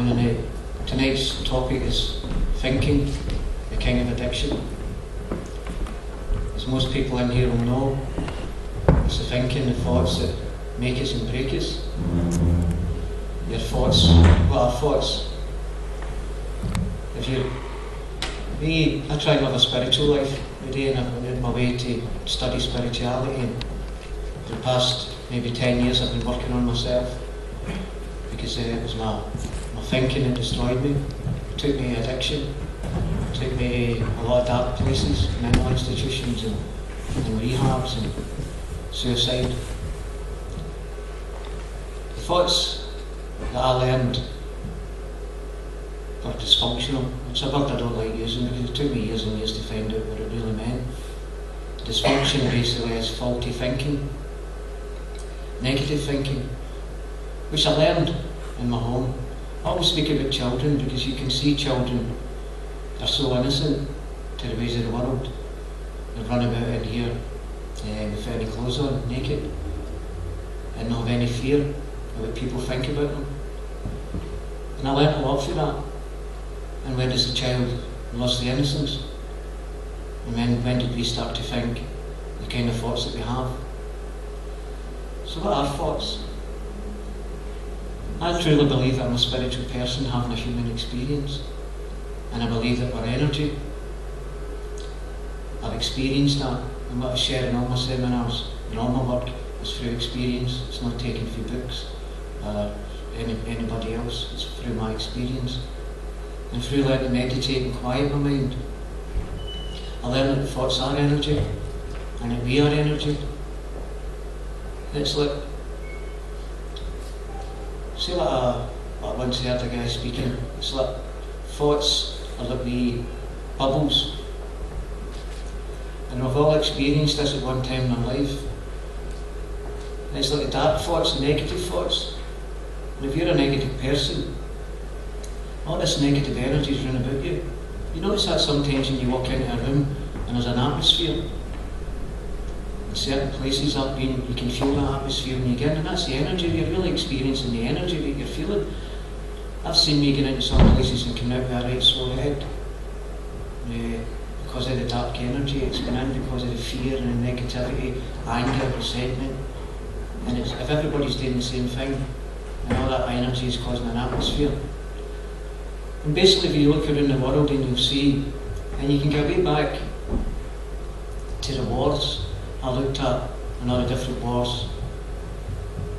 and tonight's topic is thinking, the king of addiction. As most people in here will know, it's the thinking, the thoughts that make us and break us. Your thoughts, what are thoughts? I try and live a spiritual life every day, and I'm on my way to study spirituality. And for the past maybe 10 years I've been working on myself, because it was my thinking that destroyed me. It took me to addiction, it took me to a lot of dark places, mental institutions and rehabs and suicide. The thoughts that I learned were dysfunctional. It's a word I don't like using because it took me years and years to find out what it really meant. Dysfunction basically is faulty thinking, negative thinking, which I learned in my home. I always speak about children because you can see children are so innocent to the ways of the world. They run about in here without any clothes on, naked, and not have any fear of what people think about them. And I learnt a lot from that. And when does the child lose the innocence? And when did we start to think the kind of thoughts that we have? So what are thoughts? I truly believe that I'm a spiritual person having a human experience, and I believe that we're energy. I've experienced that, and what I share in all my seminars and all my work is through experience. It's not taken through books or anybody else, it's through my experience. And through learning to meditate and quiet my mind, I learned that the thoughts are energy, and that we are energy. It's like, see what I once heard a guy speaking, it's like thoughts are like wee bubbles. And we've all experienced this at one time in our life. And it's like the dark thoughts, the negative thoughts. And if you're a negative person, all this negative energy is running about you. You notice that sometimes when you walk into a room and there's an atmosphere. In certain places I've been, you can feel that atmosphere when you get in, and that's the energy. You're really experiencing the energy that you're feeling. I've seen me get into some places and come out with a right sore head. Because of the dark energy, it's been in because of the fear and the negativity, anger, resentment. And if everybody's doing the same thing, and all that energy is causing an atmosphere. And basically if you look around the world and you'll see, and you can go way back to the wars. I looked at all the different wars,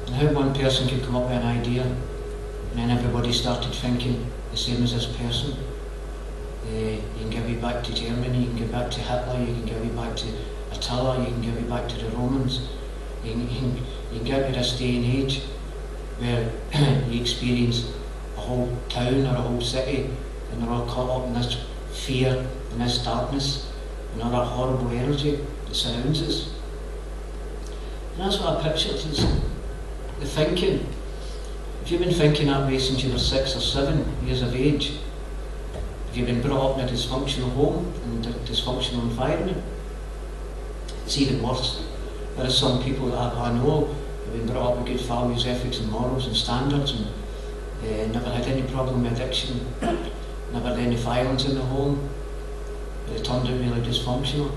and how one person could come up with an idea, and then everybody started thinking the same as this person. You can go way back to Germany, you can go back to Hitler, you can go way back to Attila, you can go way back to the Romans. You can get to this day and age where you experience a whole town or a whole city, and they're all caught up in this fear and this darkness and all that horrible energy that surrounds us. And that's what I pictured is the thinking. If you've been thinking that way since you were 6 or 7 years of age, if you've been brought up in a dysfunctional home and a dysfunctional environment, it's even worse. There are some people that I know have been brought up with good values, ethics and morals and standards, and never had any problem with addiction, never had any violence in the home, but it turned out really dysfunctional.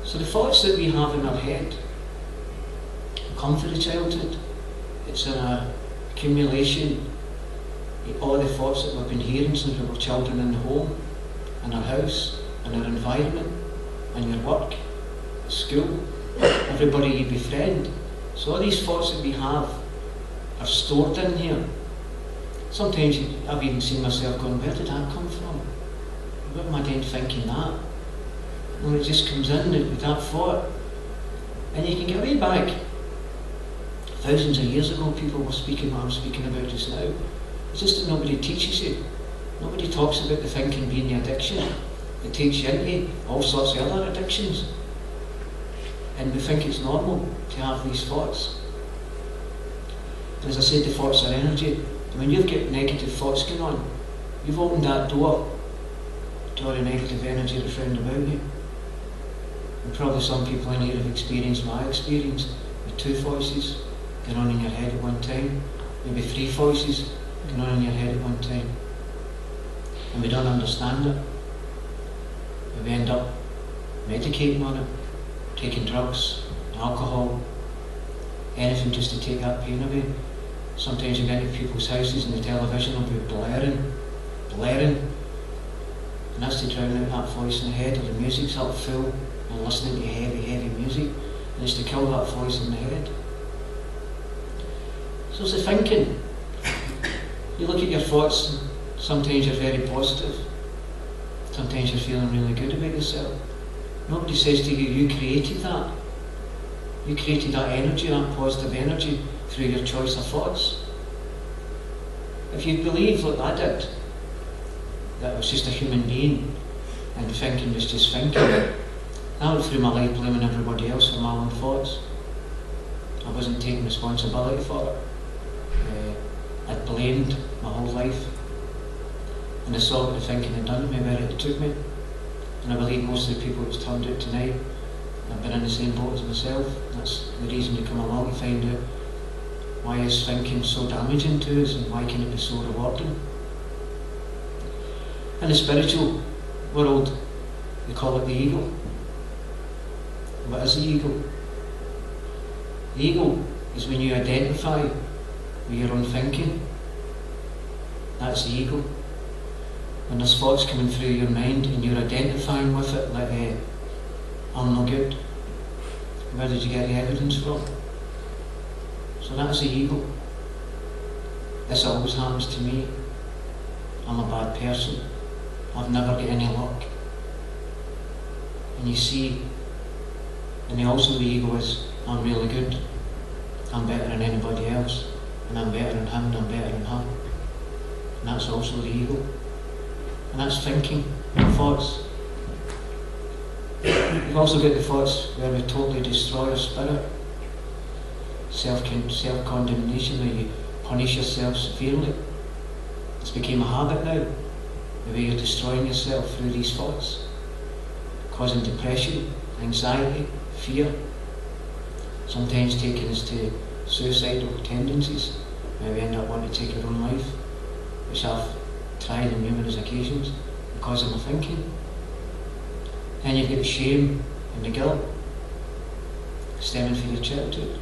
So the thoughts that we have in our head come from the childhood. It's an accumulation of all the thoughts that we've been hearing since we were children in the home, in our house, in our environment, in your work, at school, everybody you befriend. So all these thoughts that we have are stored in here. Sometimes I've even seen myself going, where did that come from? What am I doing thinking that? And it just comes in with that thought. And you can get way back. Thousands of years ago people were speaking what I'm speaking about just now. It's just that nobody teaches you. Nobody talks about the thinking being the addiction. It takes you into all sorts of other addictions. And we think it's normal to have these thoughts. And as I said, the thoughts are energy. And when you've got negative thoughts going on, you've opened that door to all the negative energy that's round about you. And probably some people in here have experienced what I experienced, with 2 voices going on in your head at one time, maybe 3 voices, going on in your head at one time. And we don't understand it. And we end up medicating on it, taking drugs, alcohol, anything just to take that pain away. Sometimes you get into people's houses and the television will be blaring, and that's to drown out that voice in the head, or the music's up full and listening to heavy music, and it's to kill that voice in the head. So it's the thinking. You look at your thoughts, and sometimes you're very positive, sometimes you're feeling really good about yourself. Nobody says to you, you created that. You created that energy, that positive energy, through your choice of thoughts. If you believe, like I did, that I was just a human being and thinking was just thinking, I went through my life blaming everybody else for my own thoughts. I wasn't taking responsibility for it. I'd blamed my whole life, and I saw what the thinking had done to me, where it took me. And I believe most of the people that's turned out tonight have been in the same boat as myself. That's the reason you come along to find out why is thinking so damaging to us and why can it be so rewarding. In the spiritual world, they call it the ego. What is the ego? The ego is when you identify with your own thinking. That's the ego. When there's thoughts coming through your mind and you're identifying with it, like, I'm no good. Where did you get the evidence from? So that's the ego. This always happens to me. I'm a bad person. I've never got any luck. And you see, and also the ego is, I'm really good. I'm better than anybody else. And I'm better than him, and I'm better than her. And that's also the ego. And that's thinking, thoughts. You've also got the thoughts where we totally destroy our spirit. Self-condemnation, where you punish yourself severely. It's become a habit now, the way you're destroying yourself through these thoughts, causing depression, anxiety, fear, sometimes taking us to suicidal tendencies, where we end up wanting to take our own life, which I've tried on numerous occasions because of my thinking. Then you've got the shame and the guilt stemming from your childhood.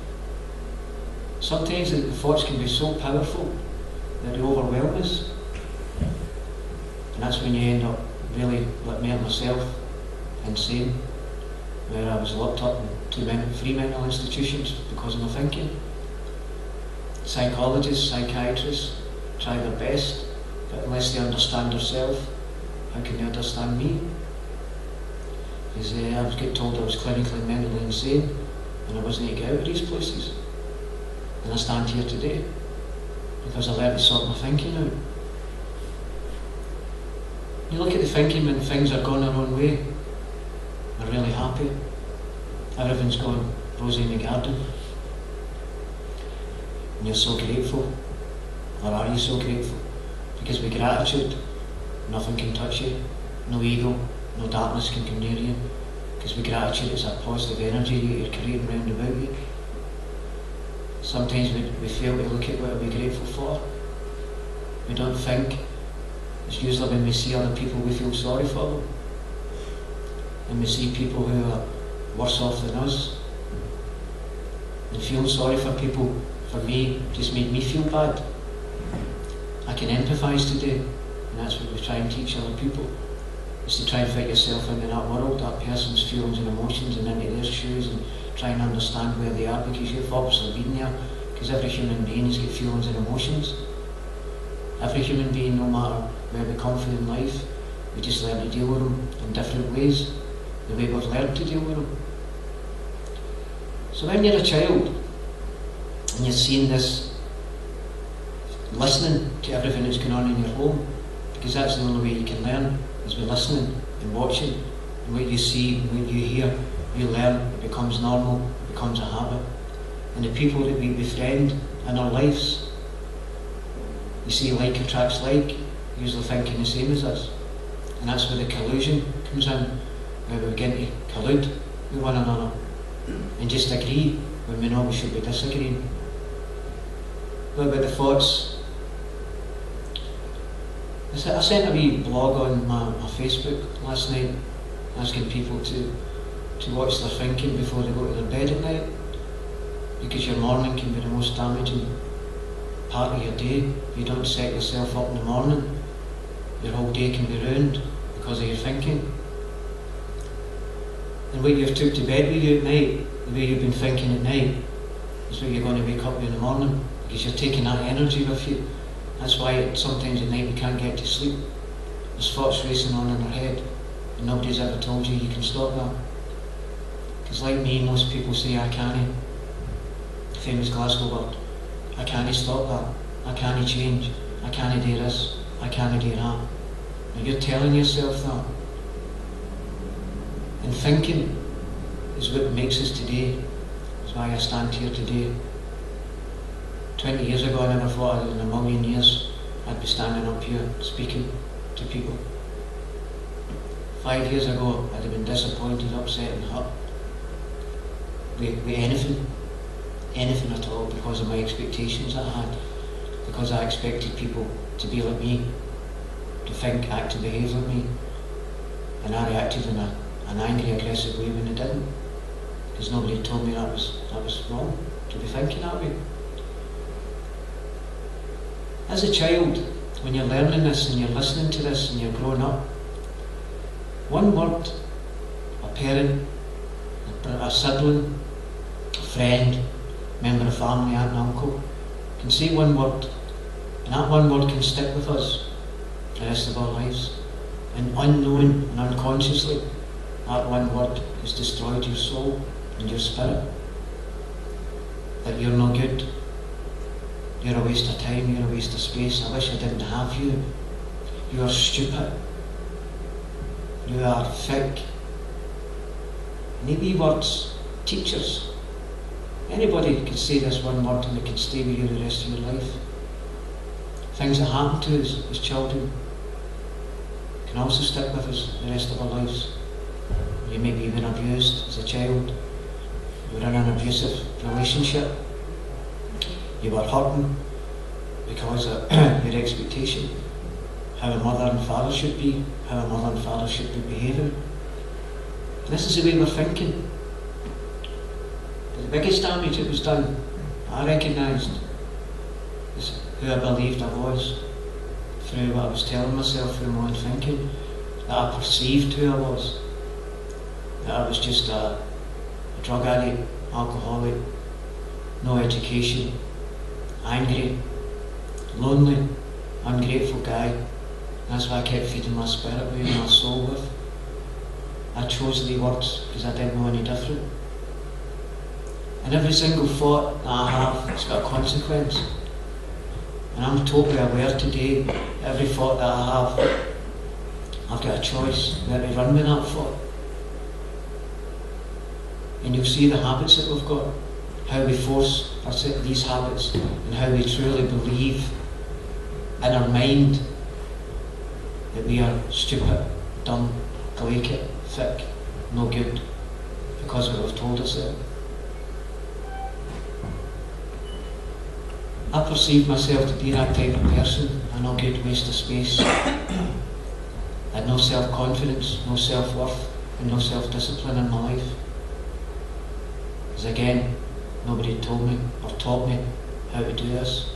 Sometimes the thoughts can be so powerful that they overwhelm us, and that's when you end up really, like me and myself, insane, where I was locked up in 3 mental institutions because of my thinking. Psychologists, psychiatrists try their best, but unless they understand themselves, how can they understand me? Because I was getting told I was clinically mentally insane, and I wasn't able to get out of these places. And I stand here today because I learned to sort my thinking out. You look at the thinking when things are going their own way, we're really happy. Everything's going rosy in the garden. And you're so grateful. Or are you so grateful? Because with gratitude, nothing can touch you. No ego, no darkness can come near you. Because with gratitude, it's that positive energy that you're creating round about you. Sometimes we fail to look at what we're grateful for. We don't think. It's usually when we see other people, we feel sorry for them. And we see people who are worse off than us. And feeling sorry for people, for me, just made me feel bad. I can empathise today, and that's what we try and teach other people, is to try and fit yourself into that world, that person's feelings and emotions, and into their shoes, and try and understand where they are, because you've obviously been there, because every human being has got feelings and emotions. Every human being, no matter where we come from in life, we just learn to deal with them in different ways, the way we've learned to deal with them. So when you're a child, and you're seeing this, listening to everything that's going on in your home, because that's the only way you can learn, is by listening and watching, and what you see, what you hear, you learn, it becomes normal, it becomes a habit. And the people that we befriend in our lives, you see like attracts like, usually thinking the same as us. And that's where the collusion comes in, where we begin to collude with one another and just agree when we know we should be disagreeing. What about the thoughts I sent a wee blog on my Facebook last night, asking people to watch their thinking before they go to their bed at night, because your morning can be the most damaging part of your day. If you don't set yourself up in the morning, your whole day can be ruined because of your thinking. And what you've took to bed with you at night, the way you've been thinking at night, is what you're going to wake up with in the morning, because you're taking that energy with you. That's why sometimes at night we can't get to sleep. There's thoughts racing on in our head, and nobody's ever told you can stop that. Because like me, most people say, I can't. The famous Glasgow.The, I can't stop that. I can't change. I can't do this. I can't do that. Now you're telling yourself that. And thinking is what makes us today. That's why I stand here today. 20 years ago, I never thought that in a million years I'd be standing up here speaking to people. 5 years ago, I'd have been disappointed, upset and hurt with anything at all, because of my expectations I had, because I expected people to be like me, to think, act and behave like me, and I reacted in an angry, aggressive way when they didn't, because nobody told me that was wrong to be thinking that way. As a child, when you're learning this and you're listening to this and you're growing up, one word a parent, a sibling, a friend, member of family, aunt and uncle can say one word, and that one word can stick with us the rest of our lives. And unknown and unconsciously, that one word has destroyed your soul and your spirit. That you're no good. You're a waste of time, you're a waste of space, I wish I didn't have you. You are stupid. You are thick. And the wee words, teachers. Anybody can say this one word and it can stay with you the rest of your life. Things that happen to us as children can also stick with us the rest of our lives. You may be even abused as a child. You were in an abusive relationship. You were hurting because of your expectation, how a mother and father should be, how a mother and father should be behaving. This is the way we're thinking. But the biggest damage that was done, I recognised, is who I believed I was, through what I was telling myself through my own thinking, that I perceived who I was, that I was just a drug addict, alcoholic, no education, angry, lonely, ungrateful guy. That's why I kept feeding my spirit with, my soul with. I chose the words because I didn't know any different. And every single thought that I have, it's got a consequence. And I'm totally aware today, every thought that I have, I've got a choice where to run with that thought. And you'll see the habits that we've got, how we force these habits, and how we truly believe in our mind that we are stupid, dumb, glaikit, thick, no good, because of what they've told us that. I perceived myself to be that type of person, a no good, waste of space. I had no self-confidence, no self-worth, and no self-discipline in my life. Because again, nobody told me or taught me how to do this.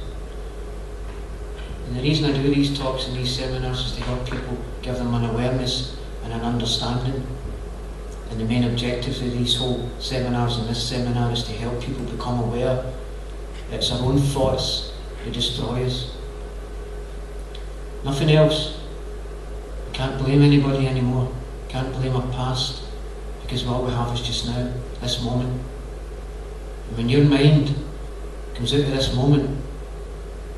And the reason I do these talks and these seminars is to help people, give them an awareness and an understanding. And the main objective of these whole seminars and this seminar is to help people become aware that it's our own thoughts that destroy us. Nothing else. We can't blame anybody anymore. Can't blame our past, because what we have is just now, this moment. And when your mind comes out of this moment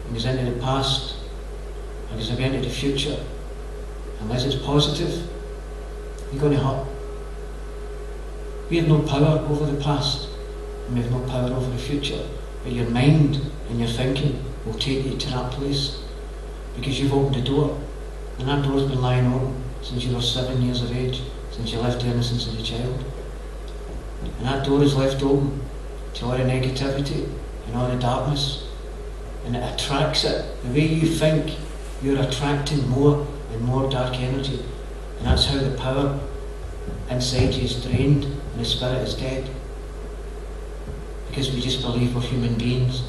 and goes into the past and goes into the future, unless it's positive, you're going to hurt. We have no power over the past, and we have no power over the future, but your mind and your thinking will take you to that place, because you've opened the door, and that door's been lying open since you were 7 years of age, since you left the innocence of a child. And that door is left open to all the negativity and all the darkness, and it attracts it. The way you think you're attracting more and more dark energy. And that's how the power inside you is drained and the spirit is dead. Because we just believe we're human beings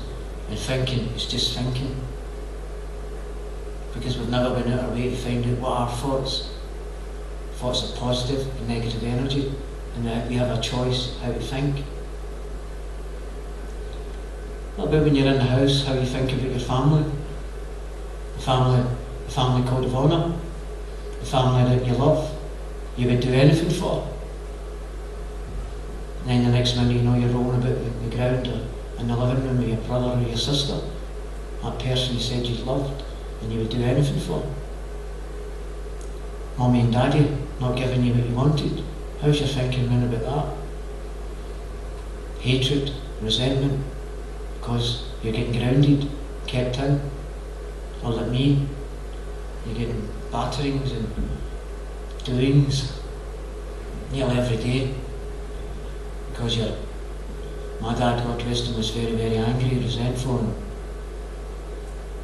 and thinking is just thinking. Because we've never been out our way to find out what are thoughts. Thoughts are positive and negative energy, and that we have a choice how to think. What about when you're in the house, how you think about your family? The family code of honour, the family that you love, you would do anything for. And then the next minute you know you're rolling about the ground or in the living room with your brother or your sister, that person you said you loved, and you would do anything for. Mummy and daddy not giving you what you wanted. How's your thinking then about that? Hatred, resentment, because you're getting grounded, kept in. Or like me, you're getting batterings and doings nearly every day. Because my dad, God rest him, was very, very angry, resentful and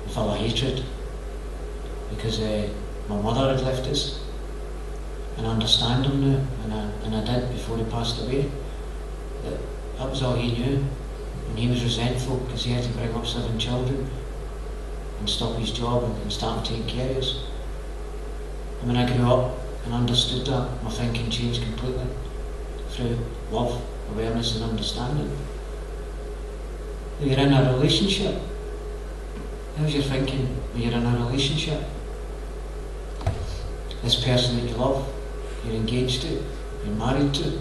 full of hatred. Because my mother had left us. And I understand him now, and I did before he passed away. That was all he knew. And he was resentful because he had to bring up 7 children and stop his job and start taking care of us. And when I grew up and understood that, my thinking changed completely through love, awareness and understanding. When you're in a relationship, how's your thinking when you're in a relationship? This person that you love, you're engaged to, you're married to.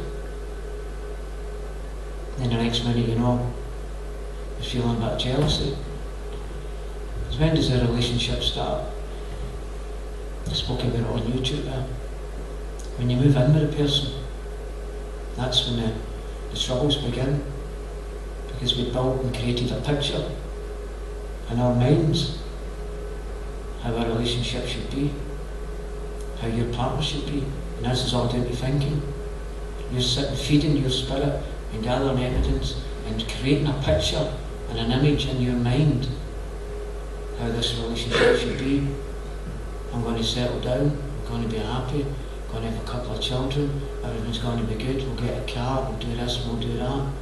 Then the next minute you know, you're feeling a bit of jealousy. Because when does a relationship start? I spoke about it on YouTube there. When you move in with a person, that's when the troubles begin. Because we built and created a picture in our minds how a relationship should be, how your partner should be, and this is all down to thinking. You're sitting feeding your spirit and gathering evidence and creating a picture and an image in your mind how this relationship should be. I'm going to settle down, I'm going to be happy, I'm going to have a couple of children, everything's going to be good, we'll get a car, we'll do this, we'll do that.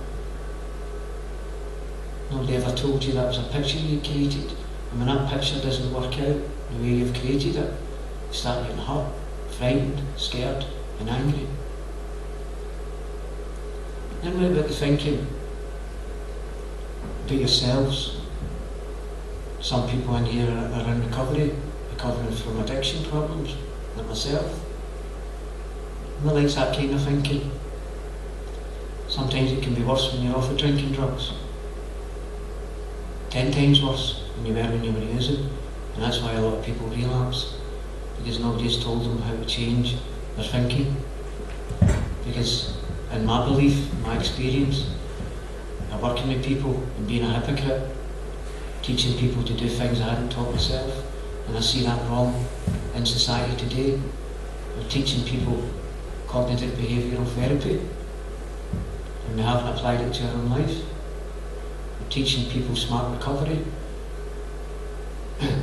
Nobody ever told you that was a picture you created. And when that picture doesn't work out the way you've created it, you start getting hurt, frightened, scared and angry. Then what about the thinking about yourselves? Some people in here are in recovery, recovering from addiction problems, like myself. And I like that kind of thinking. Sometimes it can be worse when you're off of drinking drugs. 10 times worse than you were when you were using. And that's why a lot of people relapse. Because nobody's told them how to change their thinking. Because in my belief, my experience, of working with people and being a hypocrite, teaching people to do things I hadn't taught myself, and I see that wrong in society today. We're teaching people cognitive behavioural therapy, and we haven't applied it to our own life. We're teaching people smart recovery,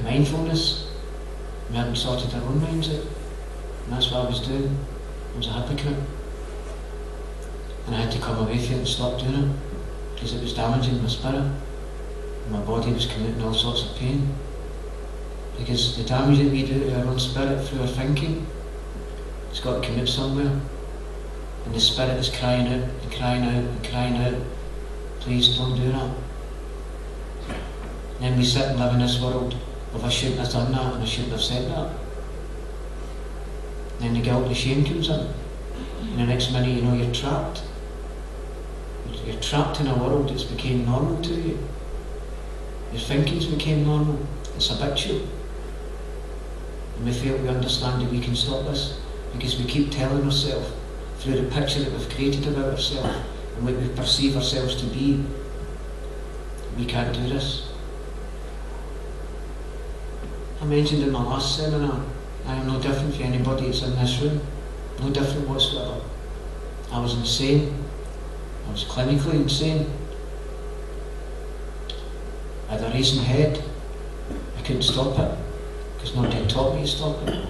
mindfulness. We haven't sorted our own minds out, and that's what I was doing. I was a hypocrite, and I had to come away from it and stop doing it because it was damaging my spirit, and my body was committing all sorts of pain. Because the damage that we do to our own spirit through our thinking, it's got to commit somewhere, and the spirit is crying out and crying out and crying out, please don't do that. And then we sit and live in this world of I shouldn't have done that and I shouldn't have said that. And then the guilt and shame comes in, and the next minute you know you're trapped. You're trapped in a world that's became normal to you. Your thinking's became normal, it's habitual. And we feel we understand that we can stop this because we keep telling ourselves through the picture that we've created about ourselves and what we perceive ourselves to be, we can't do this. I mentioned in my last seminar, I am no different from anybody that's in this room, no different whatsoever. I was insane, I was clinically insane. I had a racing head, I couldn't stop it, because nobody had taught me to stop it.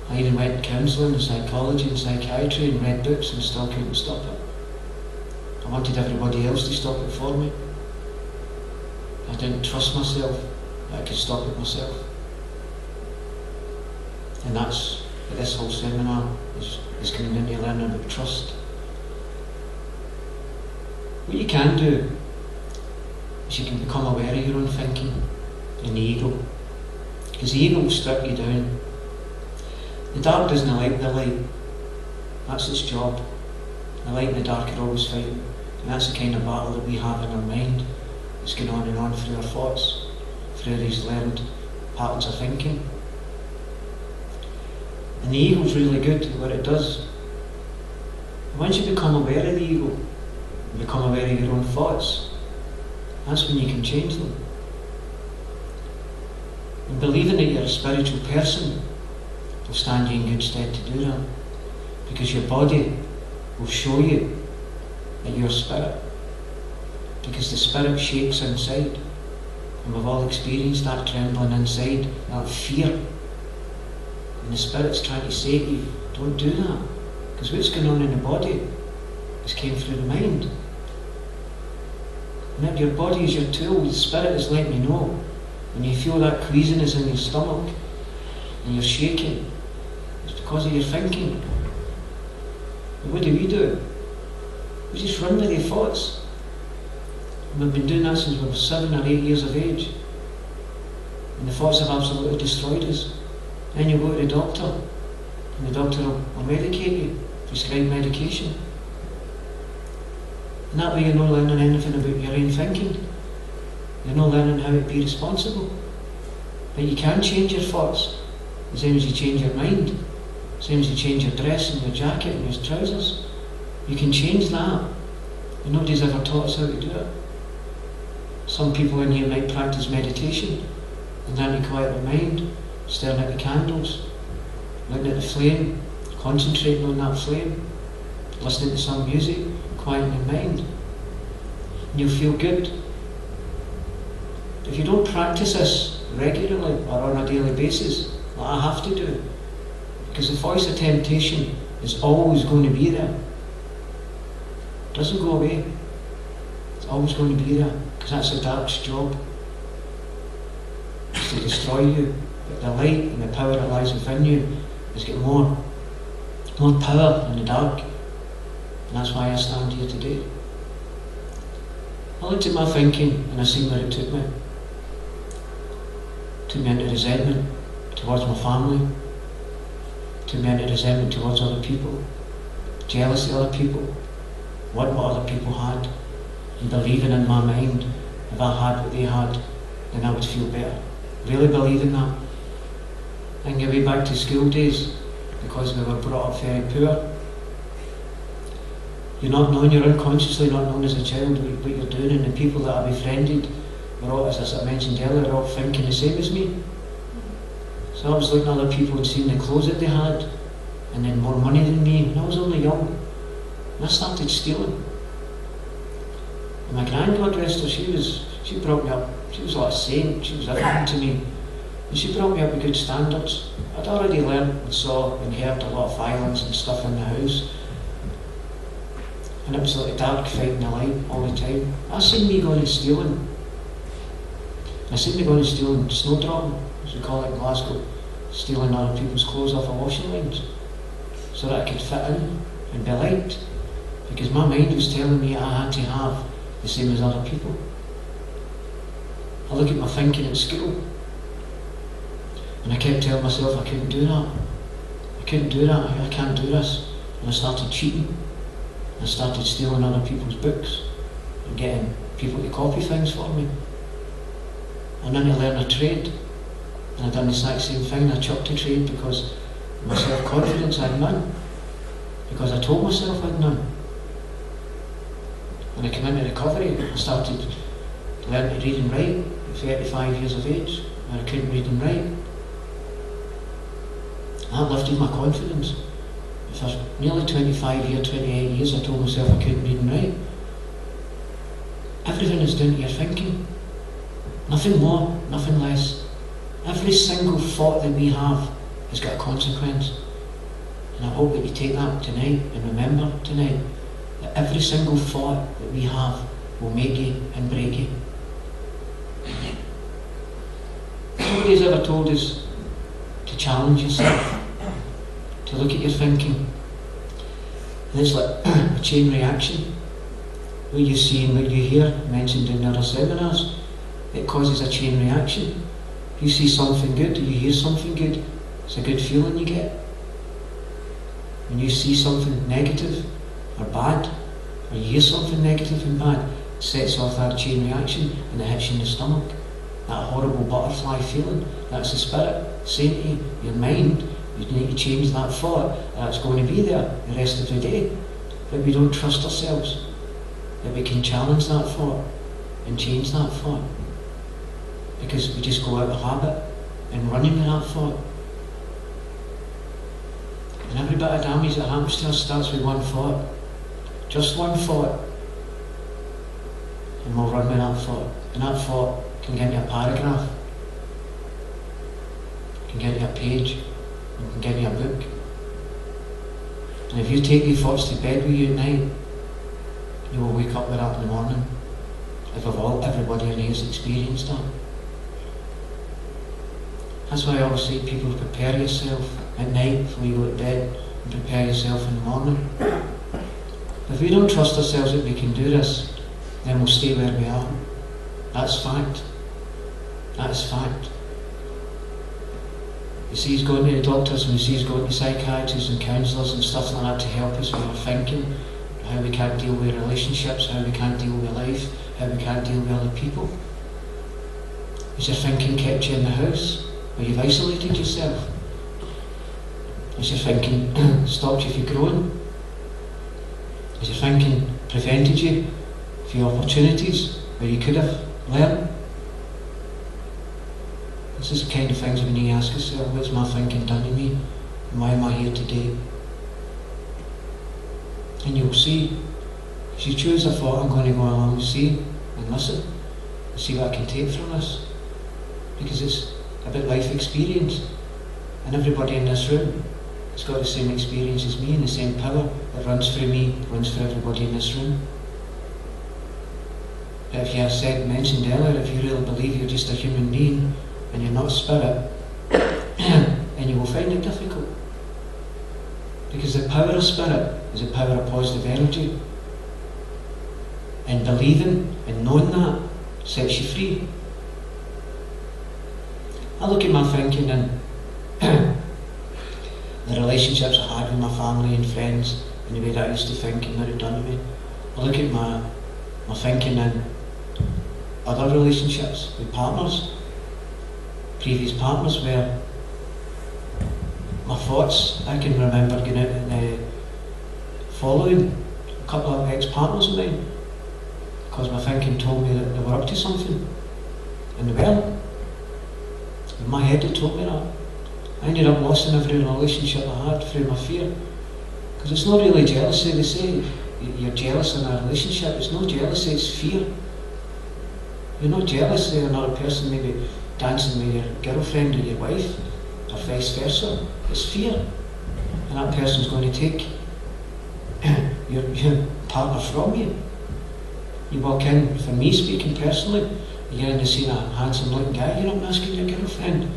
I even went counselling and psychology and psychiatry and read books and still couldn't stop it. I wanted everybody else to stop it for me. I didn't trust myself that I could stop it myself. And that's what this whole seminar is coming into, learning about trust. What you can do is you can become aware of your own thinking and the ego. Because the ego will strip you down. The dark doesn't like the light. That's its job. The light and the dark are always fighting. And that's the kind of battle that we have in our mind. It's going on and on through our thoughts, through these learned patterns of thinking. And the ego's really good at what it does. Once you become aware of the ego, and become aware of your own thoughts, that's when you can change them. And believing that you're a spiritual person will stand you in good stead to do that. Because your body will show you that you're a spirit. Because the spirit shakes inside. And we've all experienced that trembling inside, that fear. And the spirit's trying to say to you, don't do that. Because what's going on in the body is came through the mind. And if your body is your tool, the spirit is letting you know. When you feel that queasiness in your stomach and you're shaking, it's because of your thinking. And what do? We just run with your thoughts. And we've been doing that since we were 7 or 8 years of age. And the thoughts have absolutely destroyed us. Then you go to the doctor, and the doctor will medicate you, prescribe medication. And that way you're not learning anything about your own thinking. You're not learning how to be responsible. But you can change your thoughts, the same as you change your mind, the same as you change your dress and your jacket and your trousers. You can change that. And nobody's ever taught us how to do it. Some people in here might practice meditation and learn to quiet their mind, staring at the candles, looking at the flame, concentrating on that flame, listening to some music, quieting your mind. And you'll feel good. If you don't practice this regularly or on a daily basis, like I have to do, because the voice of temptation is always going to be there. It doesn't go away. It's always going to be there, because that's the dark's job. It's to destroy you. But the light and the power that lies within you has got more power than the dark. And that's why I stand here today. I looked at my thinking and I seen where it took me. It took me into resentment towards my family. It took me into resentment towards other people. Jealousy of other people. Wanting what other people had. And believing in my mind, if I had what they had, then I would feel better. Really believing that. And get way back to school days, because we were brought up very poor. You're not knowing, you're unconsciously not knowing as a child what you're doing, and the people that I befriended were all, as I mentioned earlier, all thinking the same as me. So I was looking at other people and seeing the clothes that they had, and then more money than me, and I was only young. And I started stealing. And my granddad, rest her, she brought me up, she was like a saint, she was everything to me. And she brought me up with good standards. I'd already learned and saw and heard a lot of violence and stuff in the house. And it was like a dark fight in the light all the time. I seen me going and stealing. I seen me going and stealing snowdropping, as we call it in Glasgow, stealing other people's clothes off of washing lines, so that I could fit in and be liked. Because my mind was telling me I had to have the same as other people. I look at my thinking at school, and I kept telling myself I couldn't do that. I couldn't do that, I can't do this. And I started cheating. I started stealing other people's books and getting people to copy things for me. And then I learned a trade. And I done the exact same thing. I chucked a trade because my self-confidence I had none. Because I told myself I had none. When I came into recovery, I started learning to read and write at 35 years of age, and I couldn't read and write. That lifted my confidence. For nearly 28 years, I told myself I couldn't read and write. Everything is down to your thinking. Nothing more, nothing less. Every single thought that we have has got a consequence. And I hope that you take that tonight and remember tonight that every single thought that we have will make you and break you. Nobody's ever told us to challenge yourself, to look at your thinking. And it's like a chain reaction. What you see and what you hear, mentioned in other seminars, it causes a chain reaction. If you see something good, you hear something good, it's a good feeling you get. When you see something negative or bad, or you hear something negative and bad, it sets off that chain reaction and it hits you in the stomach. That horrible butterfly feeling, that's the spirit saying to you, your mind, you need to change that thought, that's going to be there the rest of the day. But we don't trust ourselves that we can challenge that thought and change that thought. Because we just go out of habit and running with that thought. And every bit of damage that happens to us starts with one thought. Just one thought. And we'll run with that thought. And that thought can get into a paragraph, can get into a page, and can get into a book. And if you take these thoughts to bed with you at night, you will wake up with that in the morning. If everybody in here has experienced that. That's why I always say to people, prepare yourself at night before you go to bed and prepare yourself in the morning. If we don't trust ourselves that we can do this, then we'll stay where we are. That's fact. That is fact. You see us going to the doctors and we see us going to psychiatrists and counsellors and stuff like that to help us with our thinking, how we can't deal with relationships, how we can't deal with life, how we can't deal with other people. Has your thinking kept you in the house? Or you've isolated yourself? Has your thinking stopped you from growing? Has your thinking prevented you from opportunities where you could have learned? This is the kind of things we need to ask ourselves. What's my thinking done to me? And why am I here today? And you'll see, if you choose a thought, I'm going to go along and see and listen and see what I can take from this. Because it's about life experience. And everybody in this room has got the same experience as me and the same power that runs through me, runs through everybody in this room. But if you mentioned earlier, if you really believe you're just a human being and you're not a spirit, then you will find it difficult. Because the power of spirit is the power of positive energy. And believing and knowing that sets you free. I look at my thinking and the relationships I had with my family and friends and the way that I used to think and what it done to me. I look at my thinking in other relationships with partners, previous partners, where my thoughts, I can remember going out and following a couple of ex-partners of mine because my thinking told me that they were up to something and they weren't. In my head it told me that. I ended up losing every relationship I had through my fear. Because it's not really jealousy, they say. You're jealous in a relationship. It's not jealousy, it's fear. You're not jealous of another person maybe dancing with your girlfriend or your wife, or vice versa. It's fear. And that person's going to take your partner from you. You walk in, for me speaking personally, you're in the scene a handsome looking guy, you're not asking your girlfriend.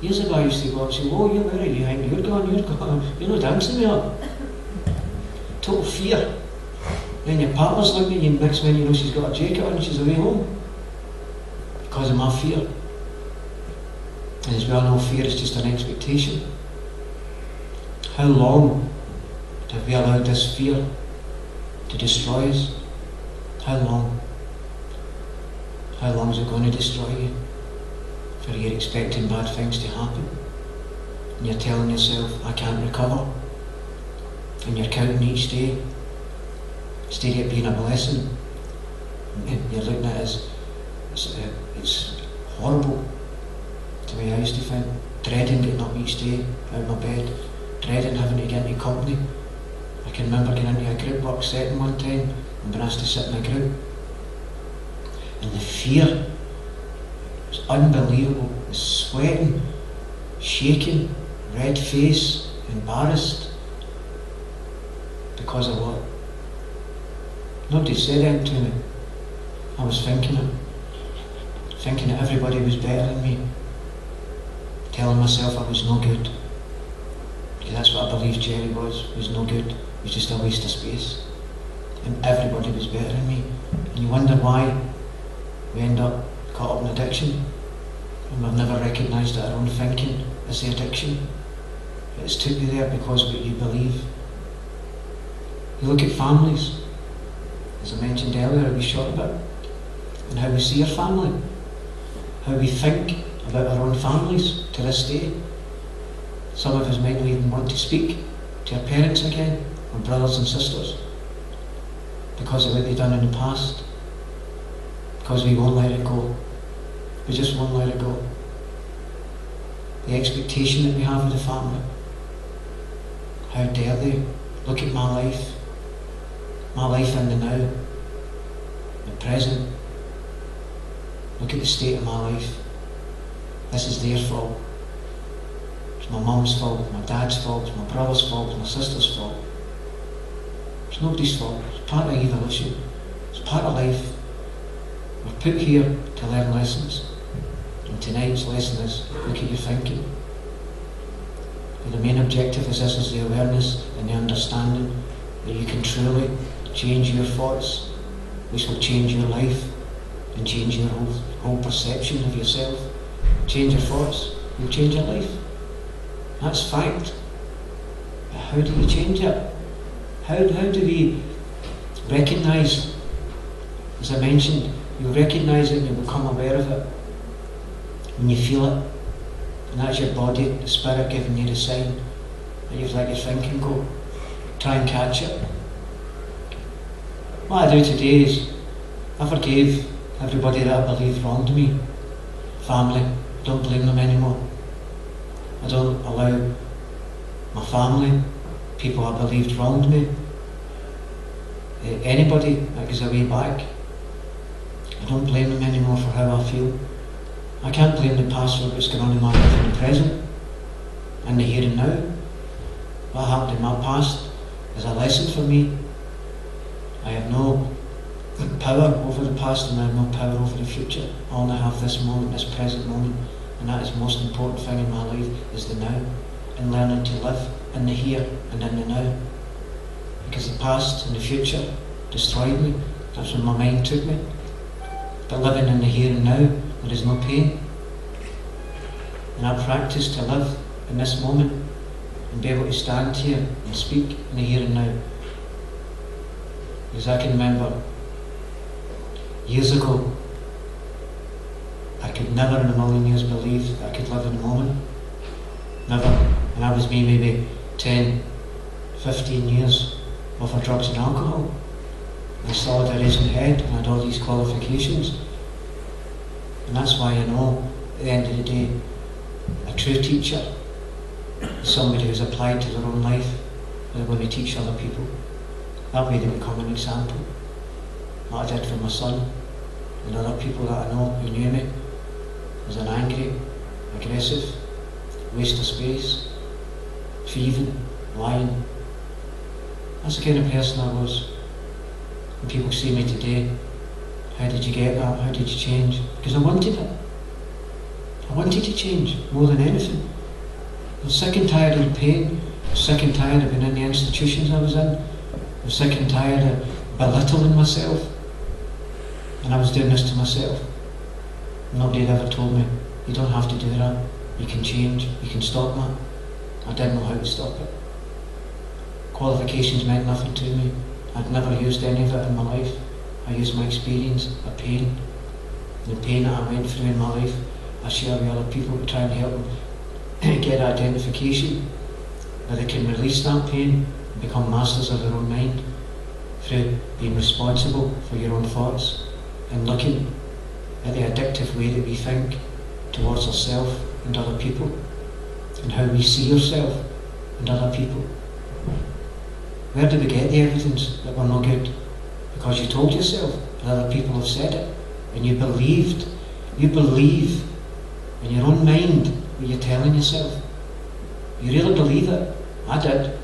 Years ago I used to go and say, oh, you're where are you hanging? You're gone, you're not dancing with her. Total fear. Then your partner's looking at you and next minute you know she's got a jacket on and she's away home. Because of my fear. And as we all know, fear is just an expectation. How long have we allowed this fear to destroy us? How long? How long is it going to destroy you? For you're expecting bad things to happen. And you're telling yourself, I can't recover. And you're counting each day. Instead of it being a blessing, you're looking at it as it's horrible. The way I used to think. Dreading getting up each day out of my bed. Dreading having to get into company. I can remember getting into a group work setting one time and being asked to sit in a group. And the fear was unbelievable. was sweating, shaking, red face, embarrassed. Because of what? Nobody said that to me. I was thinking it. Thinking that everybody was better than me. Telling myself I was no good. Because that's what I believed Gerry was no good. He was just a waste of space. And everybody was better than me. And you wonder why we end up caught up in addiction. And we've never recognised that our own thinking is the addiction. It's took you there because of what you believe. You look at families, as I mentioned earlier, how we short about, and how we see our family, how we think about our own families to this day. Some of us might not even want to speak to our parents again, or brothers and sisters, because of what they've done in the past, because we won't let it go. We just won't let it go. The expectation that we have of the family. How dare they look at my life in the now, the present. Look at the state of my life. This is their fault. It's my mum's fault, it's my dad's fault, it's my brother's fault, it's my sister's fault. It's nobody's fault. It's part of evolution. It's part of life. We're put here to learn lessons. And tonight's lesson is, look at your thinking. And the main objective is the awareness and the understanding that you can truly change your thoughts, which will change your life and change your whole perception of yourself. Change your thoughts, you'll change your life. That's fact. But how do you change it? How do we recognise, as I mentioned, you'll recognise it and you'll become aware of it when you feel it. And that's your body, the spirit giving you the sign that you've let your thinking go. Try and catch it. What I do today is I forgave everybody that I believe wronged me. Family, I don't blame them anymore. I don't allow my family, people I believed wronged me, anybody that goes way back, I don't blame them anymore for how I feel. I can't blame the past for what's going on in my life in the present, and the here and now. What happened in my past is a lesson for me. I have no power over the past and I have no power over the future. I only have this moment, this present moment, and that is the most important thing in my life, is the now, and learning to live in the here and in the now. Because the past and the future destroyed me. That's where my mind took me. But living in the here and now, there is no pain. And I practice to live in this moment and be able to stand here and speak in the here and now. Because I can remember years ago, I could never in a million years believe that I could live in the moment. Never. And that was me maybe 10, 15 years off of drugs and alcohol. I saw the raising head and I had all these qualifications. And that's why I know, at the end of the day, a true teacher is somebody who's applied to their own life, they're going to teach other people. That way they become an example. What I did for my son and other people that I know who knew me was an angry, aggressive, waste of space, thieving, lying. That's the kind of person I was. When people see me today, how did you get that? How did you change? Because I wanted it. I wanted to change more than anything. I was sick and tired of the pain. I was sick and tired of being in the institutions I was in. I was sick and tired of belittling myself. And I was doing this to myself. Nobody had ever told me, you don't have to do that. You can change. You can stop that. I didn't know how to stop it. Qualifications meant nothing to me. I'd never used any of it in my life. I used my experience of pain. The pain that I went through in my life, I share with other people to try and help them get identification, where they can release that pain and become masters of their own mind through being responsible for your own thoughts and looking at the addictive way that we think towards ourselves and other people, and how we see ourselves and other people. Where do we get the evidence that we're no good? Because you told yourself, and other people have said it, and you believe in your own mind what you're telling yourself. You really believe it. I did.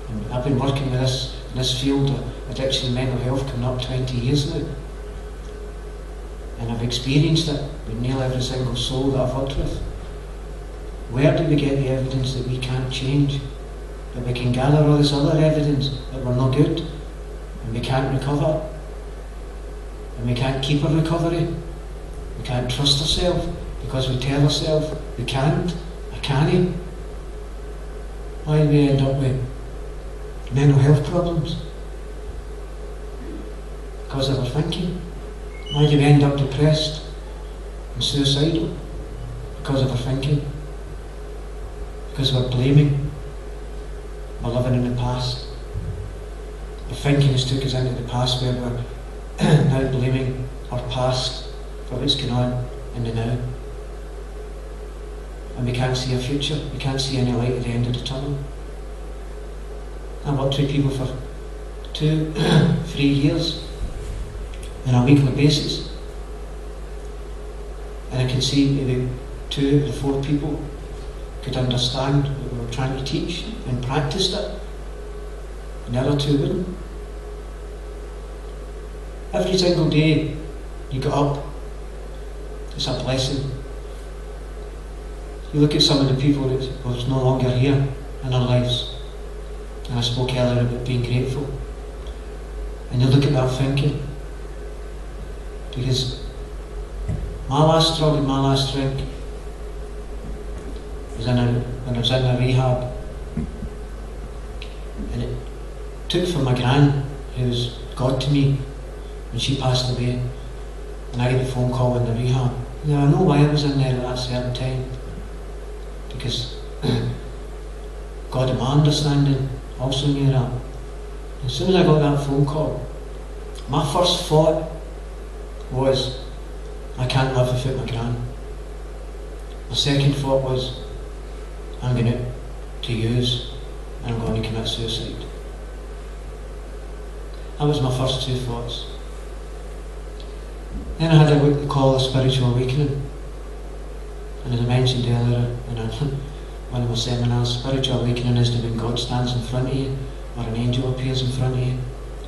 And I've been working with this field of addiction and mental health coming up 20 years now. And I've experienced it with nearly every single soul that I've worked with. Where do we get the evidence that we can't change? That we can gather all this other evidence that we're no good, and we can't recover, and we can't keep our recovery, we can't trust ourselves because we tell ourselves we can't, I can't. Why do we end up with mental health problems? Because of our thinking. Why do we end up depressed and suicidal? Because of our thinking. Because we're blaming. We're living in the past. Our thinking has took us into the past where we're now blaming our past for what's going on in the now. And we can't see a future. We can't see any light at the end of the tunnel. I've worked with people for 2-3 years on a weekly basis. And I can see maybe 2 or 4 people could understand what we were trying to teach and practiced it. And the other 2 wouldn't. Every single day you get up, it's a blessing. You look at some of the people that's no longer here in our lives, and I spoke earlier about being grateful, and you look at that thinking, because my last drug and my last drink was when I was in a rehab, and it took for my gran, who was God to me, when she passed away, and I get the phone call in the rehab. Now I know why I was in there at that certain time, because God in my understanding also knew that. As soon as I got that phone call, my first thought was, I can't live without my gran. My second thought was, I'm going to use and I'm going to commit suicide. That was my first 2 thoughts. Then I had what they call a spiritual awakening. And as I mentioned earlier in one of my seminars, spiritual awakening is when God stands in front of you, or an angel appears in front of you.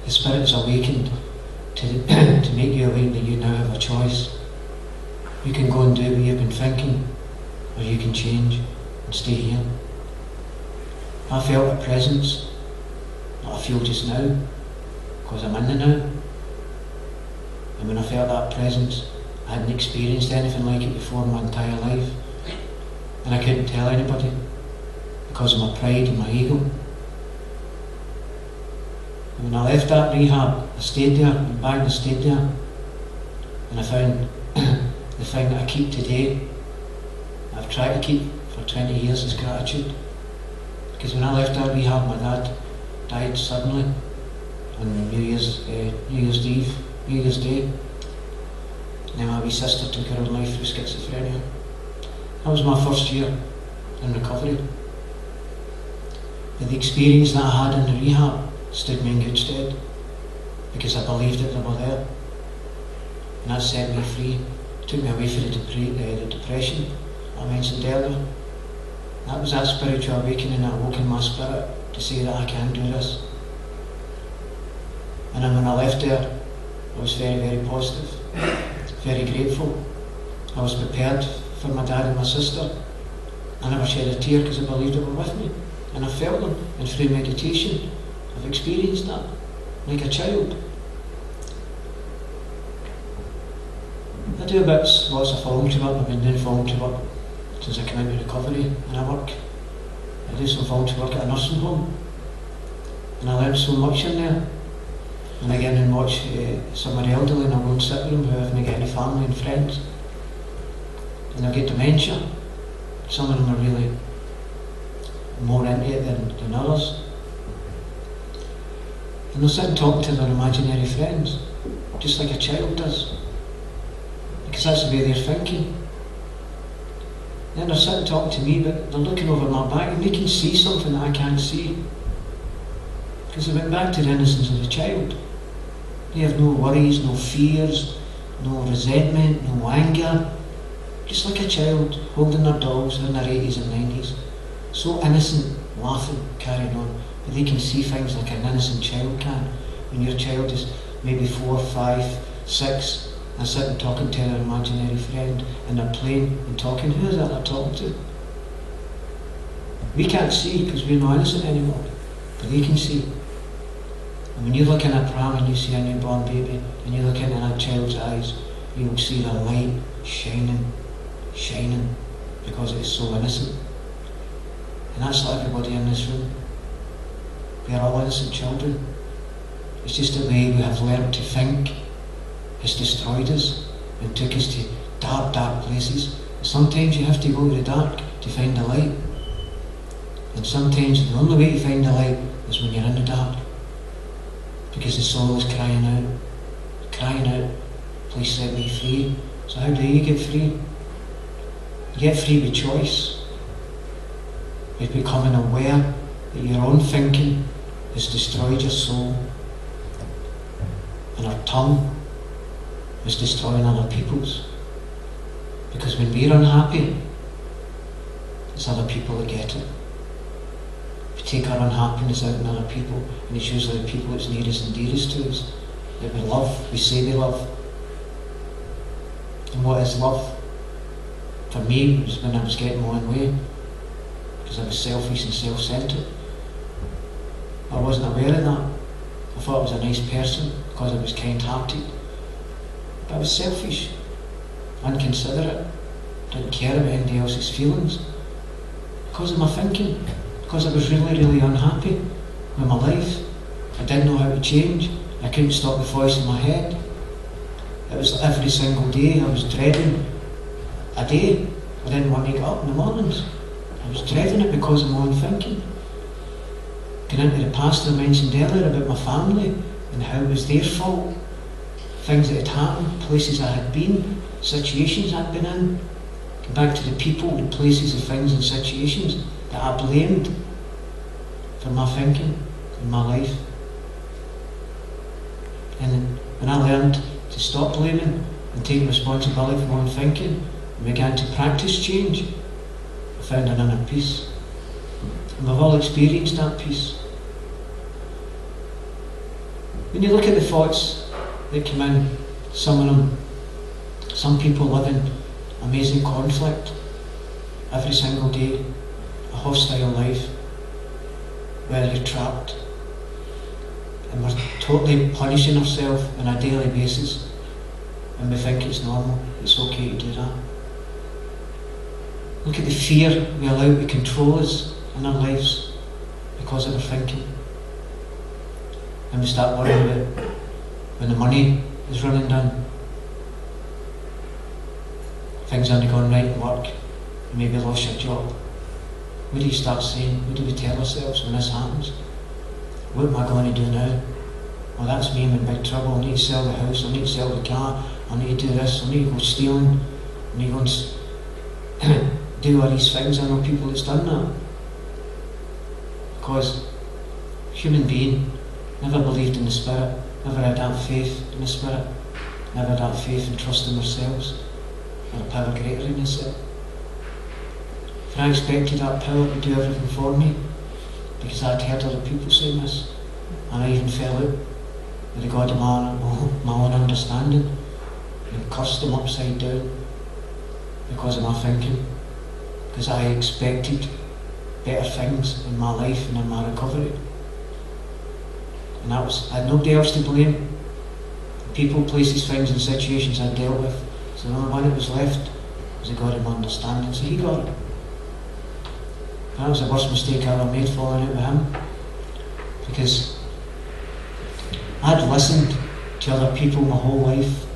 The spirit is awakened to make you aware that you now have a choice. You can go and do what you've been thinking, or you can change and stay here. I felt a presence that I feel just now, because I'm in the now. And when I felt that presence, I hadn't experienced anything like it before in my entire life. And I couldn't tell anybody because of my pride and my ego. And when I left that rehab, I stayed there, went back and stayed there. And I found the thing that I keep today, I've tried to keep for 20 years, is gratitude. Because when I left that rehab, my dad died suddenly on New Year's Day. Then my wee sister took her own life through schizophrenia. That was my first year in recovery. But the experience that I had in the rehab stood me in good stead, because I believed that they were there. And that set me free. It took me away from the depression I mentioned earlier. That was that spiritual awakening that awoke in my spirit to say that I can do this. And then when I left there, I was very, very positive, very grateful. I was prepared for my dad and my sister. I never shed a tear because I believed they were with me. And I felt them. And through meditation, I've experienced that, like a child. I do lots of voluntary work. I've been doing voluntary work since I came into recovery, and I do some voluntary work at a nursing home. And I learned so much in there. And I get in and watch some of the elderly, and I'll go and sit with them who haven't got any family and friends. And they'll get dementia. Some of them are really more into it than others. And they'll sit and talk to their imaginary friends, just like a child does. Because that's the way they're thinking. Then they'll sit and talk to me, but they're looking over my back and they can see something that I can't see. Because they went back to the innocence of the child. They have no worries, no fears, no resentment, no anger. just like a child holding their dolls in their 80s and 90s. So innocent, laughing, carrying on. But they can see things like an innocent child can. When your child is maybe 4, 5, 6, they're sitting talking to their imaginary friend and they're playing and talking. Who is that they're talking to? We can't see because we're not innocent anymore, but they can see. And when you look in a pram and you see a newborn baby and you look into that child's eyes, you'll see the light shining, shining, because it's so innocent. And that's like everybody in this room. We are all innocent children. It's just the way we have learned to think has destroyed us and took us to dark, dark places. Sometimes you have to go to the dark to find the light. And sometimes the only way to find the light is when you're in the dark. Because the soul is crying out, please set me free. So how do you get free? You get free with choice. With becoming aware that your own thinking has destroyed your soul. And our tongue is destroying other people's. Because when we're unhappy, it's other people that get it. We take our unhappiness out on other people, and it's usually the people that's nearest and dearest to us, that we love, we say we love. And what is love? For me, it was when I was getting my own way, because I was selfish and self-centred. I wasn't aware of that. I thought I was a nice person because I was kind-hearted. But I was selfish, inconsiderate, didn't care about anybody else's feelings. Because of my thinking, because I was really, really unhappy with my life. I didn't know how to change. I couldn't stop the voice in my head. It was every single day I was dreading a day. I didn't want to get up in the mornings. I was dreading it because of my own thinking. Going into the past I mentioned earlier about my family and how it was their fault. Things that had happened, places I had been, situations I'd been in. Going back to the people, the places, the things and situations that I blamed for my thinking in my life. And when I learned to stop blaming and take responsibility for my own thinking and began to practice change, I found an inner peace. And we've all experienced that peace. When you look at the thoughts that come in, some of them, some people live in amazing conflict every single day, a hostile life where you're trapped. And we're totally punishing ourselves on a daily basis, and we think it's normal, it's okay to do that. Look at the fear we allow to control us in our lives because of our thinking. And we start worrying about when the money is running down, things aren't going right at work, you maybe lost your job. What do you start saying? What do we tell ourselves when this happens? What am I going to do now? Well, that's me, I'm in big trouble. I need to sell the house, I need to sell the car, I need to do this, I need to go stealing, I need to go do all these things. I know people that's done that. Because human being never believed in the Spirit, never had that faith in the Spirit, never had that faith and trust in themselves, or a power greater than themselves. If I expected that power to do everything for me, because I'd heard other people saying this, and I even fell out with the God of my own understanding and cursed them upside down because of my thinking, because I expected better things in my life and in my recovery. And I had nobody else to blame. People, places, things and situations I dealt with. So the only one that was left was the God of my understanding. So he got it. That was the worst mistake I ever made, falling out with him. Because I'd listened to other people my whole life,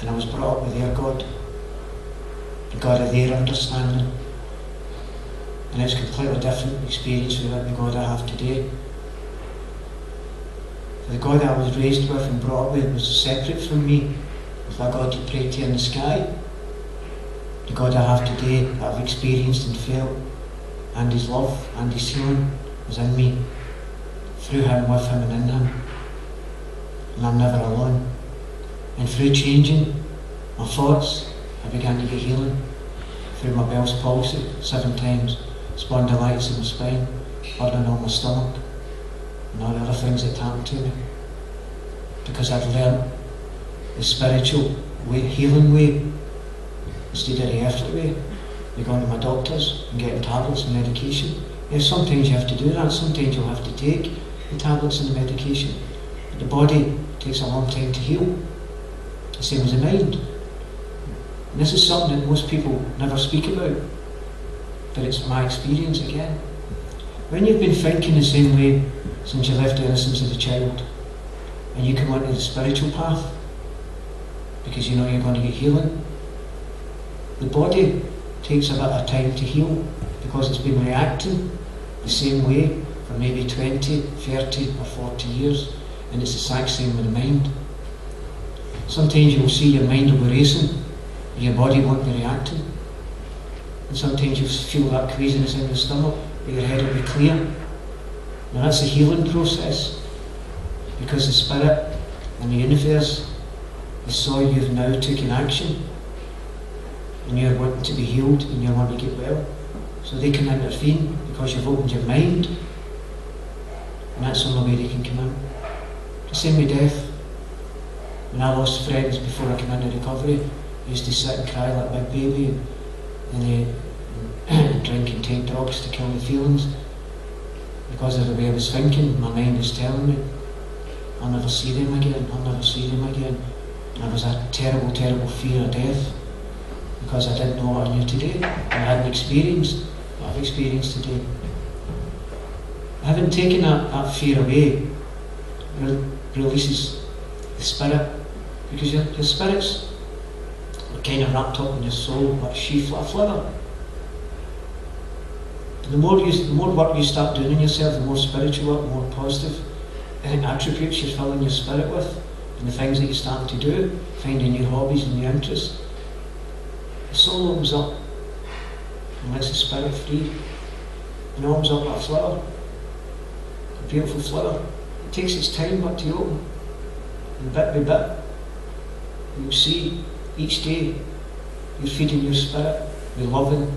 and I was brought up with their God, the God of their understanding. And it's a completely different experience with the God I have today. The God I was raised with and brought up with was separate from me, with a God to pray to in the sky. The God I have today, that I've experienced and felt, and His love and His healing is in me, through Him, with Him and in Him. And I'm never alone. And through changing My thoughts, I began to get healing through my Bell's palsy 7 times, spondylitis in my spine, burning on my stomach, and all the other things that happened to me. Because I'd learned the spiritual way, healing way, instead of the earthly way. You're going to my doctors and getting tablets and medication. Yes, sometimes you have to do that. Sometimes you'll have to take the tablets and the medication. But the body takes a long time to heal. The same as the mind. And this is something that most people never speak about. But it's my experience again. When you've been thinking the same way since you left the innocence of a child, and you come onto the spiritual path, because you know you're going to get healing, the body takes a bit of time to heal because it's been reacting the same way for maybe 20, 30 or 40 years, and it's the exact same with the mind. Sometimes you will see your mind will be racing and your body won't be reacting, and sometimes you feel that craziness in your stomach but your head will be clear. Now that's a healing process, because the spirit and the universe, they saw you've now taken action and you're wanting to be healed and you want to get well, so they can intervene because you've opened your mind, and that's the only way they can come in. The same with death. When I lost friends before I came into recovery, I used to sit and cry like a big baby and drink and take drugs to kill the feelings, because of the way I was thinking. My mind was telling me, I'll never see them again, I'll never see them again. And there was a terrible, terrible fear of death, because I didn't know what I knew today, and I hadn't experienced what I've experienced today. Having taken that fear away releases the spirit, because your spirit's kind of wrapped up in your soul like a sheath, like a flower. The more work you start doing in yourself, the more spiritual work, the more positive attributes you're filling your spirit with, and the things that you start to do, finding new hobbies and new interests, the soul opens up and lets the spirit free, and it opens up like a flower, a beautiful flower. It takes its time but to open, and bit by bit you'll see each day you're feeding your spirit with loving,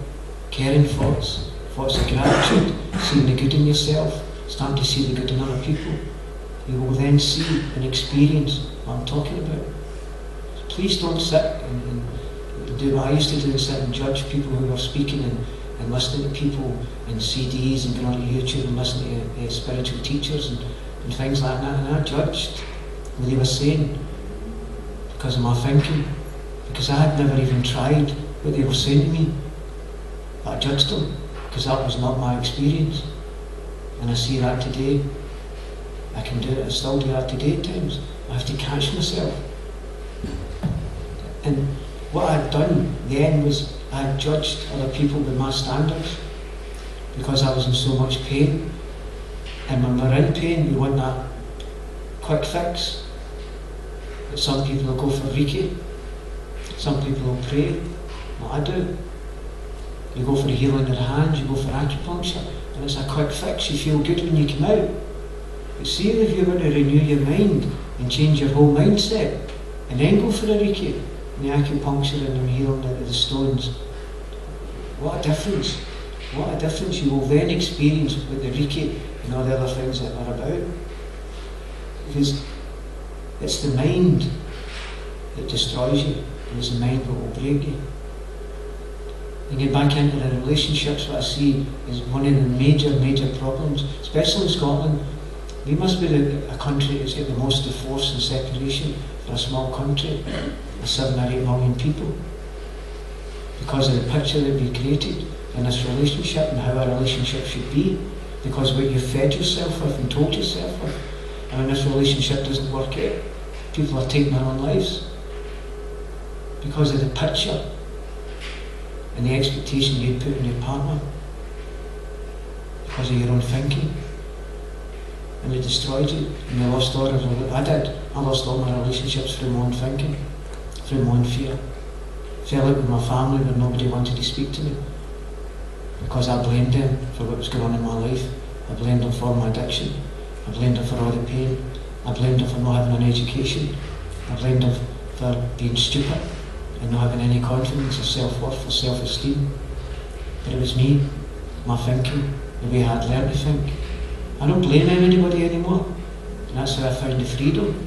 caring thoughts of gratitude, seeing the good in yourself, starting to see the good in other people. You will then see and experience what I'm talking about. So please don't sit and do what I used to do, and sit and judge people who are speaking and listening to people and CDs and going on YouTube and listening to spiritual teachers and things like that. And I judged what they were saying because of my thinking, because I had never even tried what they were saying to me. But I judged them because that was not my experience. And I see that today. I can do it, I still do that today at times. I have to catch myself. And what I'd done then was I had judged other people with my standards because I was in so much pain. And when we're in pain, we want that quick fix. But some people will go for Reiki, some people will pray. What I do, you go for the healing of the hands, you go for acupuncture, and it's a quick fix. You feel good when you come out. But see, if you're going to renew your mind and change your whole mindset, and then go for the Reiki and the acupuncture and the healing out of the stones, what a difference! What a difference you will then experience with the Reiki and all the other things that are about. Because it's the mind that destroys you, and it's the mind that will break you. And get back into the relationships, what I see is one of the major problems, especially in Scotland. We must be a country that's got the most divorce and separation for a small country of 7 or 8 million people, because of the picture that we created in this relationship and how a relationship should be, because what you fed yourself with and told yourself with. And when this relationship doesn't work out, people are taking their own lives because of the picture and the expectation you put in your partner, because of your own thinking. And it destroyed you. And I lost all my relationships through my own thinking, through my own fear. Fell out with my family where nobody wanted to speak to me, because I blamed them for what was going on in my life. I blamed them for my addiction. I blamed them for all the pain. I blamed them for not having an education. I blamed them for being stupid and not having any confidence or self-worth or self-esteem. But it was me, my thinking, the way I'd learned to think. I don't blame anybody anymore. And that's how I found the freedom.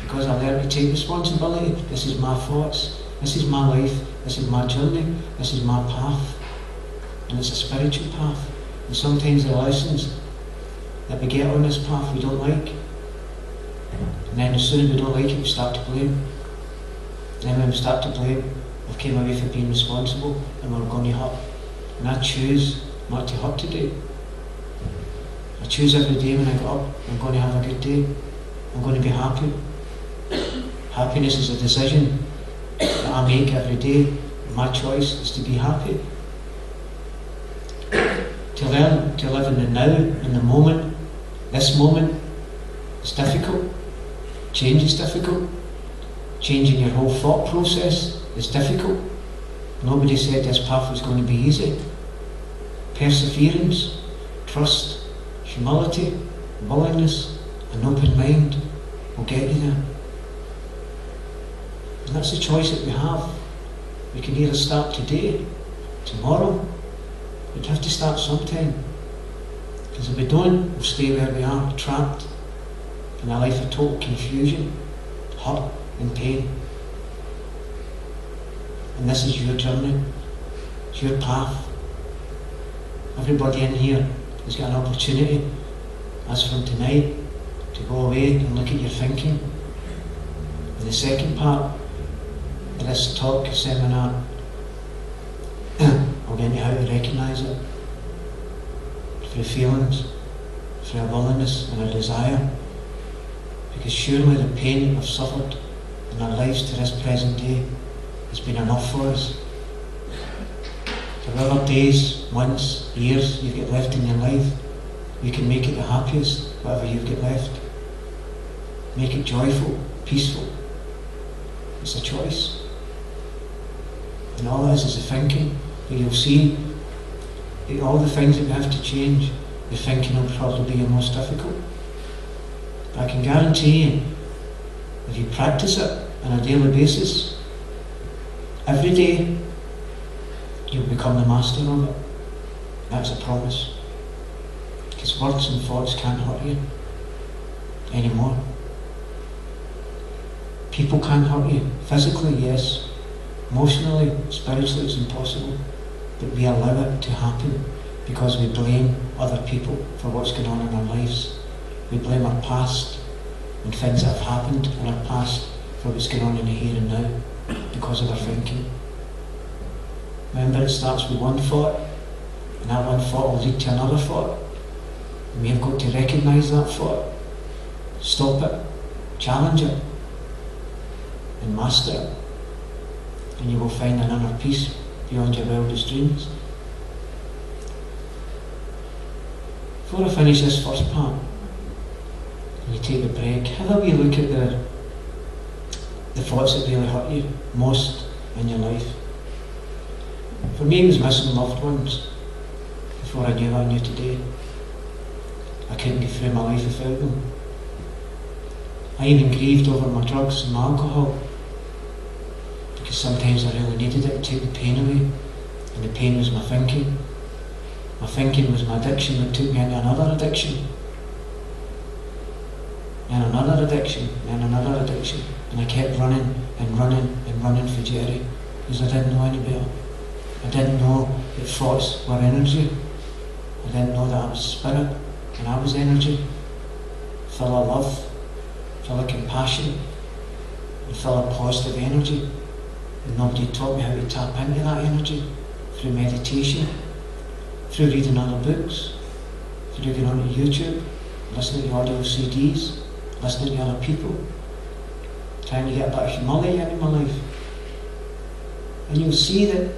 Because I learned to take responsibility. This is my thoughts. This is my life. This is my journey. This is my path. And it's a spiritual path. And sometimes the lessons that we get on this path we don't like. And then as soon as we don't like it, we start to blame. And then when we start to blame, we've came away from being responsible and we're going to hurt. And I choose not to hurt today. I choose every day when I get up, I'm going to have a good day. I'm going to be happy. Happiness is a decision that I make every day. My choice is to be happy. To learn to live in the now, in the moment. This moment is difficult. Change is difficult. Changing your whole thought process is difficult. Nobody said this path was going to be easy. Perseverance, trust, humility, willingness, an open mind will get you there. And that's the choice that we have. We can either start today, tomorrow. We'd have to start sometime. Because if we don't, we'll stay where we are, trapped in a life of total confusion, hurt and pain. And this is your journey. It's your path. Everybody in here has got an opportunity, as from tonight, to go away and look at your thinking. And the second part of this talk, seminar, I'll get into how to recognise it through feelings, through a willingness and a desire. Because surely the pain that we've suffered in our lives to this present day has been enough for us. However days, months, years you've got left in your life, you can make it the happiest, whatever you've got left. Make it joyful, peaceful. It's a choice. And all it is a thinking. But you'll see that all the things that we have to change, the thinking will probably be the most difficult. But I can guarantee you, if you practice it on a daily basis, every day, you'll become the master of it. That's a promise. Because words and thoughts can't hurt you anymore. People can't hurt you. Physically, yes. Emotionally, spiritually, it's impossible. But we allow it to happen because we blame other people for what's going on in our lives. We blame our past and things that have happened in our past for what's going on in the here and now because of our thinking. Remember, it starts with one thought, and that one thought will lead to another thought. And we have got to recognise that thought, stop it, challenge it, and master it. And you will find an inner peace beyond your wildest dreams. Before I finish this first part, and you take a break, have a wee look at the thoughts that really hurt you most in your life. For me, it was missing loved ones before I knew what I knew today. I couldn't get through my life without them. I even grieved over my drugs and my alcohol because sometimes I really needed it to take the pain away, and the pain was my thinking. My thinking was my addiction that took me into another addiction, and another addiction, and another addiction, and I kept running and running and running for Gerry because I didn't know any better. I didn't know that thoughts were energy. I didn't know that I was spirit and I was energy, full of love, full of compassion, and full of positive energy. And nobody taught me how to tap into that energy through meditation, through reading other books, through going on to YouTube, listening to audio CDs, listening to other people, trying to get a bit of humility into my life. And you'll see that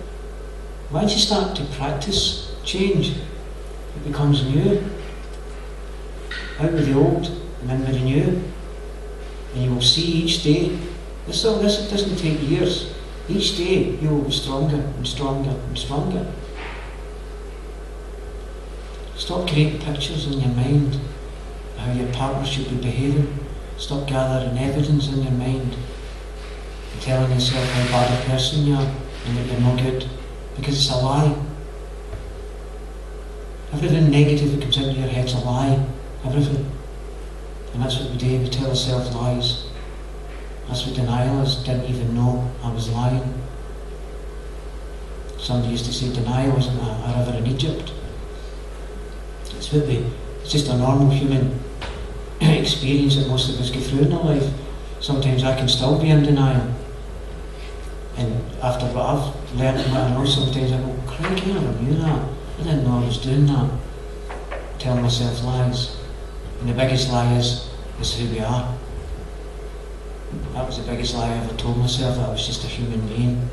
once you start to practice change, it becomes new. Out with the old and in with the new. And you will see each day, this doesn't take years, each day you will be stronger and stronger and stronger. Stop creating pictures in your mind of how your partner should be behaving. Stop gathering evidence in your mind telling yourself how bad a person you are and that you're no good, because it's a lie. Everything negative that comes into your head's a lie. Everything. And that's what we do, we tell ourselves lies. That's what denial is. Didn't even know I was lying. Somebody used to say denial isn't a river in Egypt. It's just a normal human experience that most of us go through in our life. Sometimes I can still be in denial. And after what I've learned and what I know, sometimes I go, crikey, I never knew that. I didn't know I was doing that. Telling myself lies. And the biggest lie is who we are. That was the biggest lie I ever told myself, that I was just a human being.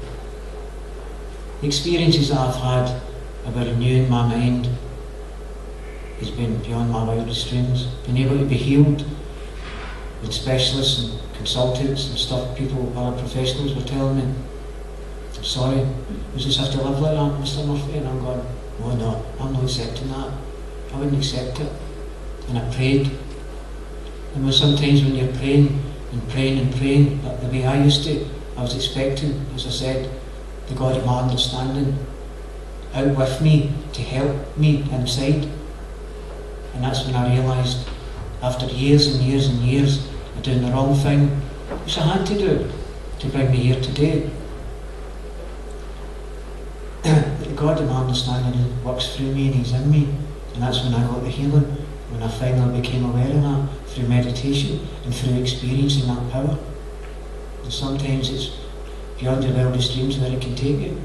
The experiences that I've had about renewing my mind has been beyond my wildest dreams. Being able to be healed with specialists and consultants and stuff, people, other professionals were telling me, I'm sorry, you just have to live like that, Mr. Murphy. And I'm going, oh no, I'm not accepting that. I wouldn't accept it. And I prayed. And sometimes when you're praying and praying and praying, like the way I used to, I was expecting, as I said, the God of my understanding out with me to help me inside. And that's when I realised, after years and years and years of doing the wrong thing, which I had to do to bring me here today, that the God of my understanding works through me and He's in me. And that's when I got the healing, when I finally became aware of that, through meditation and through experiencing that power. And sometimes it's beyond your wildest dreams where it can take you,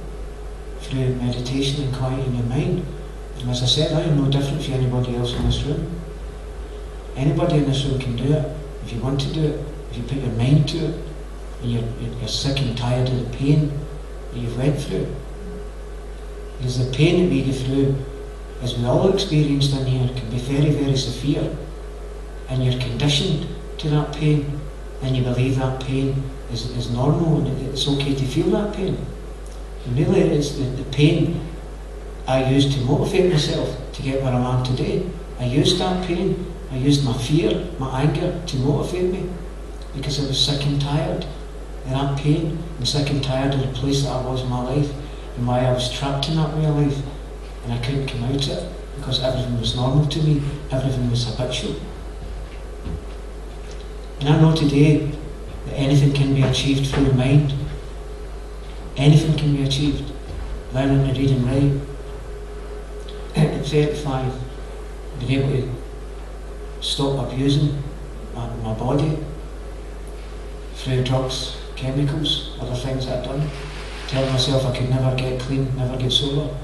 through meditation and quieting your mind. And as I said, I am no different from anybody else in this room. Anybody in this room can do it, if you want to do it, if you put your mind to it, and you're sick and tired of the pain that you've went through. Because the pain that we go through, as we all experienced in here, can be very, very severe. And you're conditioned to that pain, and you believe that pain is normal and it's okay to feel that pain. And really it's the pain I used to motivate myself to get where I am today. I used that pain, I used my fear, my anger to motivate me, because I was sick and tired of that pain, and sick and tired of the place that I was in my life, and why I was trapped in that way of life, and I couldn't come out of it, because everything was normal to me, everything was habitual. And I know today that anything can be achieved through the mind. Anything can be achieved. Learning to read and write. At 35, being able to stop abusing my body through drugs, chemicals, other things that I've done. Telling myself I could never get clean, never get sober.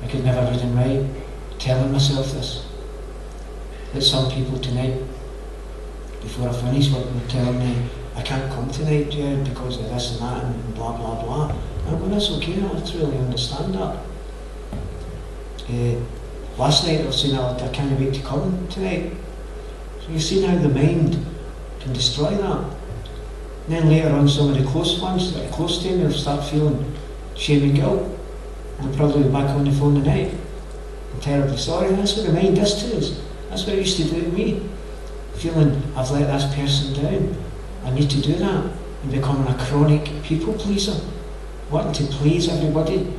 I could never read and write. Telling myself this. That some people tonight, before I finish, were telling me, I can't come tonight, Gerry, because of this and that and blah blah blah. I'm going, that's okay, I don't really understand that. Last night I was saying I can't wait to come tonight. So you've seen how the mind can destroy that. And then later on, some of the close ones that are close to me will start feeling shame and guilt. And they'll probably be back on the phone tonight. I'm terribly sorry. And that's what the mind does to us. That's what it used to do to me. Feeling I've let this person down. I need to do that. And becoming a chronic people pleaser. Wanting to please everybody.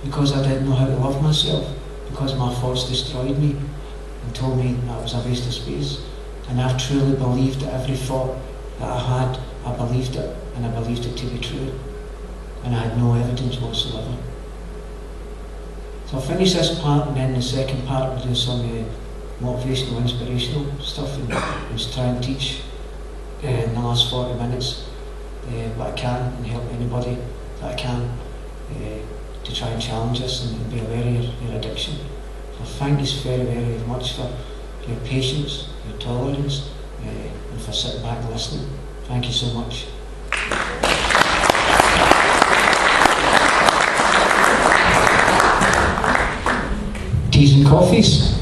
Because I didn't know how to love myself. Because my thoughts destroyed me and told me that was a waste of space. And I've truly believed that every thought that I had, I believed it, and I believed it to be true. And I had no evidence whatsoever. So I'll finish this part, and then the second part we'll do some motivational, inspirational stuff, and just try and teach in the last 40 minutes what I can, and help anybody that I can to try and challenge us and be aware of your addiction. So thank you very, very much for your patience, your tolerance, and for sitting back and listening. Thank you so much. Teas and coffees.